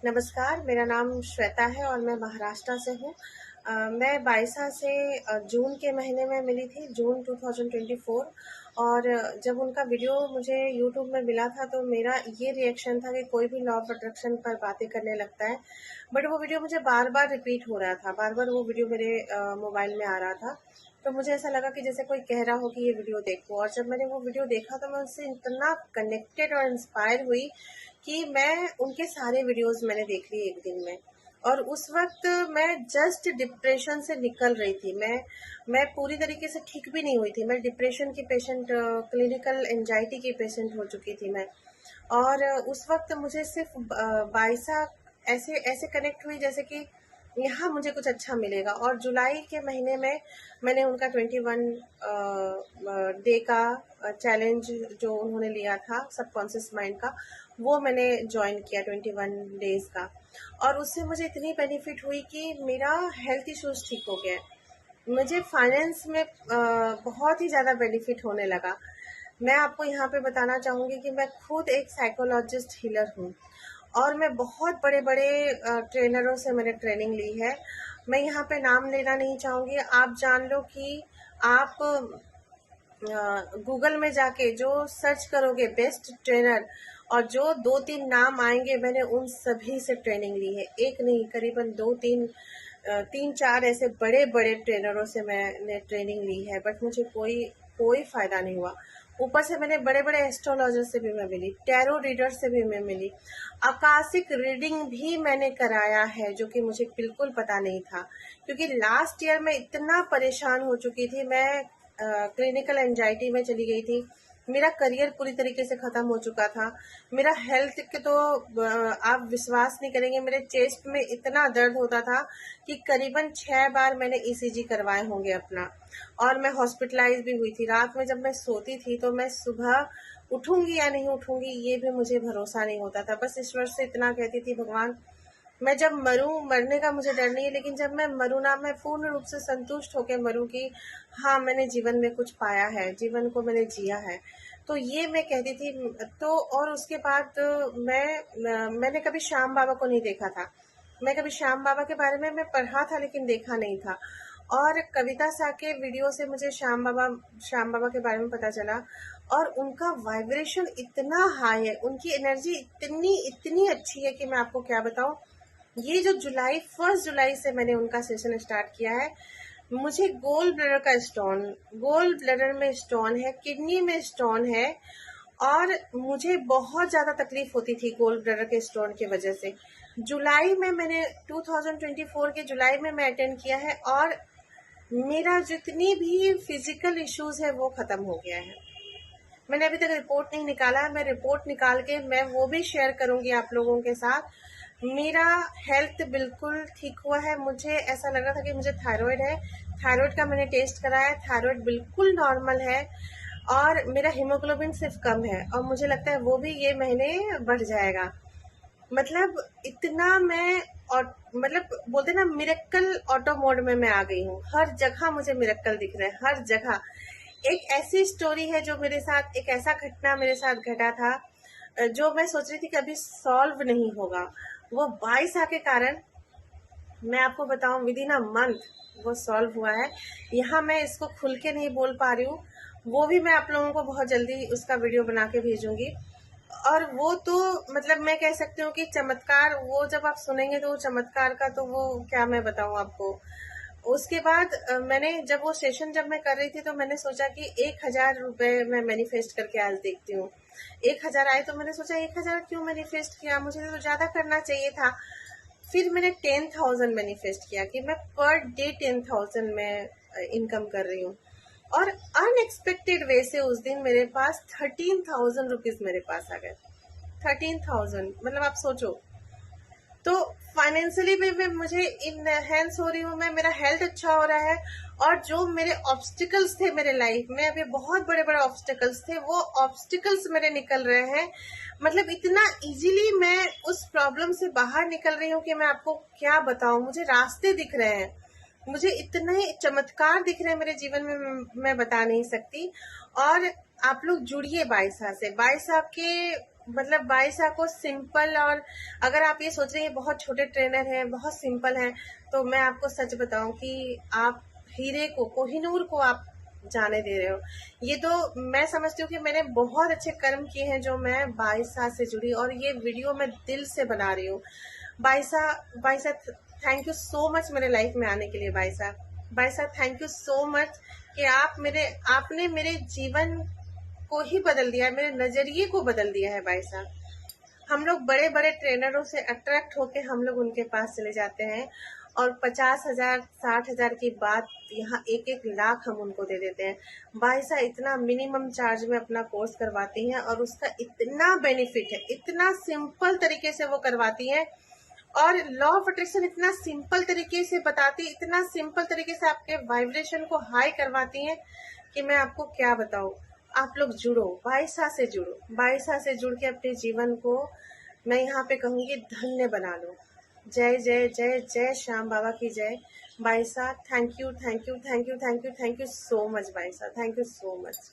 नमस्कार, मेरा नाम श्वेता है और मैं महाराष्ट्र से हूँ। मैं बाइसा से जून के महीने में मिली थी, जून 2024। और जब उनका वीडियो मुझे यूट्यूब में मिला था तो मेरा ये रिएक्शन था कि कोई भी लॉ ऑफ अट्रैक्शन पर बातें करने लगता है। बट वो वीडियो मुझे बार-बार रिपीट हो रहा था, बार-बार वो वीडियो मेरे मोबाइल में आ रहा था। तो मुझे ऐसा लगा कि जैसे कोई कह रहा हो कि ये वीडियो देखो, और जब मैंने वो वीडियो देखा तो मैं उससे इतना कनेक्टेड और इंस्पायर हुई कि मैं उनके सारे वीडियोस मैंने देख लिए एक दिन में। और उस वक्त मैं जस्ट डिप्रेशन से निकल रही थी। मैं पूरी तरीके से ठीक भी नहीं हुई थी। मैं डिप्रेशन की पेशेंट, क्लिनिकल एंजाइटी की पेशेंट हो चुकी थी मैं। और उस वक्त मुझे सिर्फ बाइसा ऐसे ऐसे कनेक्ट हुई जैसे कि यहाँ मुझे कुछ अच्छा मिलेगा। और जुलाई के महीने में मैंने उनका 21 डे का चैलेंज जो उन्होंने लिया था सबकॉन्शियस माइंड का, वो मैंने ज्वाइन किया 21 डेज का। और उससे मुझे इतनी बेनिफिट हुई कि मेरा हेल्थ इश्यूज ठीक हो गया। मुझे फाइनेंस में बहुत ही ज़्यादा बेनिफिट होने लगा। मैं आपको यहाँ पे बताना चाहूँगी कि मैं खुद एक साइकोलॉजिस्ट हीलर हूँ और मैं बहुत बड़े-बड़े ट्रेनरों से मैंने ट्रेनिंग ली है। मैं यहाँ पे नाम लेना नहीं चाहूँगी। आप जान लो कि आप गूगल में जाके जो सर्च करोगे बेस्ट ट्रेनर, और जो 2-3 नाम आएँगे, मैंने उन सभी से ट्रेनिंग ली है। एक नहीं, करीबन 2-3 3-4 ऐसे बड़े-बड़े ट्रेनरों से मैंने ट्रेनिंग ली है, बट मुझे कोई कोई फ़ायदा नहीं हुआ। ऊपर से मैंने बड़े-बड़े एस्ट्रोलॉजर से भी मैं मिली, टैरो रीडर से भी मैं मिली, आकाशिक रीडिंग भी मैंने कराया है, जो कि मुझे बिल्कुल पता नहीं था। क्योंकि लास्ट ईयर मैं इतना परेशान हो चुकी थी, मैं क्लिनिकल एंजाइटी में चली गई थी। मेरा करियर पूरी तरीके से ख़त्म हो चुका था। मेरा हेल्थ के तो आप विश्वास नहीं करेंगे, मेरे चेस्ट में इतना दर्द होता था कि करीबन 6 बार मैंने ईसीजी करवाए होंगे अपना। और मैं हॉस्पिटलाइज भी हुई थी। रात में जब मैं सोती थी तो मैं सुबह उठूंगी या नहीं उठूंगी ये भी मुझे भरोसा नहीं होता था। बस ईश्वर से इतना कहती थी, भगवान मैं जब मरूं, मरने का मुझे डर नहीं है, लेकिन जब मैं मरूं ना, मैं पूर्ण रूप से संतुष्ट होकर मरूं कि हाँ, मैंने जीवन में कुछ पाया है, जीवन को मैंने जिया है। तो ये मैं कहती थी। तो और उसके बाद मैंने कभी श्याम बाबा को नहीं देखा था। मैं कभी श्याम बाबा के बारे में मैं पढ़ा था लेकिन देखा नहीं था। और कविता सा के वीडियो से मुझे श्याम बाबा के बारे में पता चला। और उनका वाइब्रेशन इतना हाई है, उनकी एनर्जी इतनी इतनी अच्छी है कि मैं आपको क्या बताऊं। ये जो 1 जुलाई से मैंने उनका सेशन स्टार्ट किया है, मुझे गोल ब्लडर का स्टोन, गोल ब्लडर में स्टोन है, किडनी में स्टोन है। और मुझे बहुत ज़्यादा तकलीफ होती थी गोल ब्लडर के स्टोन की वजह से। जुलाई में मैंने 2024 के जुलाई में मैं अटेंड किया है, और मेरा जितनी भी फिजिकल इश्यूज है वो खत्म हो गया है। मैंने अभी तक रिपोर्ट नहीं निकाला है। मैं रिपोर्ट निकाल के मैं वो भी शेयर करूंगी आप लोगों के साथ। मेरा हेल्थ बिल्कुल ठीक हुआ है। मुझे ऐसा लग रहा था कि मुझे थायराइड है। थायराइड का मैंने टेस्ट कराया, थायराइड बिल्कुल नॉर्मल है। और मेरा हीमोग्लोबिन सिर्फ कम है, और मुझे लगता है वो भी ये महीने बढ़ जाएगा। मतलब इतना मैं, और मतलब बोलते ना, मिरेक्कल ऑटो मोड में मैं आ गई हूँ। हर जगह मुझे मिरेक्कल दिख रहे हैं, हर जगह। एक ऐसी स्टोरी है जो मेरे साथ, एक ऐसा घटना मेरे साथ घटा था जो मैं सोच रही थी कभी सॉल्व नहीं होगा। वो 22 के कारण, मैं आपको बताऊं, विद इन अ मंथ वो सॉल्व हुआ है। यहाँ मैं इसको खुल के नहीं बोल पा रही हूँ। वो भी मैं आप लोगों को बहुत जल्दी उसका वीडियो बना के भेजूंगी। और वो तो मतलब मैं कह सकती हूँ कि चमत्कार, वो जब आप सुनेंगे तो चमत्कार का तो वो क्या मैं बताऊँ आपको। उसके बाद मैंने जब वो सेशन जब मैं कर रही थी तो मैंने सोचा कि 1,000 रुपए मैं मैनिफेस्ट करके आज देखती हूँ। 1,000 आए तो मैंने सोचा 1,000 क्यों मैनिफेस्ट किया, मुझे तो ज्यादा करना चाहिए था। फिर मैंने 10,000 मैनिफेस्ट किया कि मैं पर डे 10,000 में इनकम कर रही हूँ। और अनएक्सपेक्टेड वे से उस दिन मेरे पास 13,000 रुपीज मेरे पास आ गए। 13,000, मतलब आप सोचो। तो फाइनेंशियली भी मैं मुझे इनहेंस हो रही हूँ मैं, मेरा हेल्थ अच्छा हो रहा है। और जो मेरे ऑब्स्टिकल्स थे मेरे लाइफ में, अभी बहुत बड़े बड़े ऑब्स्टिकल्स थे, वो ऑब्स्टिकल्स मेरे निकल रहे हैं। मतलब इतना इजीली मैं उस प्रॉब्लम से बाहर निकल रही हूँ कि मैं आपको क्या बताऊं। मुझे रास्ते दिख रहे हैं, मुझे इतने चमत्कार दिख रहे हैं मेरे जीवन में, मैं बता नहीं सकती। और आप लोग जुड़िए 22 से, 22 के मतलब बाइसा को सिंपल, और अगर आप ये सोच रहे हैं बहुत छोटे ट्रेनर हैं, बहुत सिंपल हैं, तो मैं आपको सच बताऊं कि आप हीरे को, कोहिनूर को आप जाने दे रहे हो। ये तो मैं समझती हूँ कि मैंने बहुत अच्छे कर्म किए हैं जो मैं बाइसा से जुड़ी, और ये वीडियो मैं दिल से बना रही हूँ। Baisa, Baisa thank you so much मेरे लाइफ में आने के लिए। Baisa, Baisa thank you so much कि आपने मेरे जीवन को ही बदल दिया है, मेरे नजरिए को बदल दिया है भाई साहब। हम लोग बड़े बड़े ट्रेनरों से अट्रैक्ट होके हम लोग उनके पास चले जाते हैं, और 50,000 60,000 की बात यहाँ 1-1 लाख हम उनको दे देते हैं। भाई साहब इतना मिनिमम चार्ज में अपना कोर्स करवाती हैं, और उसका इतना बेनिफिट है, इतना सिंपल तरीके से वो करवाती हैं, और लॉ ऑफ अट्रैक्शन इतना सिंपल तरीके से बताती, इतना सिंपल तरीके से आपके वाइब्रेशन को हाई करवाती हैं कि मैं आपको क्या बताऊं। आप लोग जुड़ो, बाइसा से जुड़ो, बाइसा से जुड़ के अपने जीवन को, मैं यहाँ पे कहूंगी, धन्य बना लो। जय जय जय जय श्याम बाबा की जय। Baisa thank you thank you thank you thank you thank you so much Baisa, thank you so much.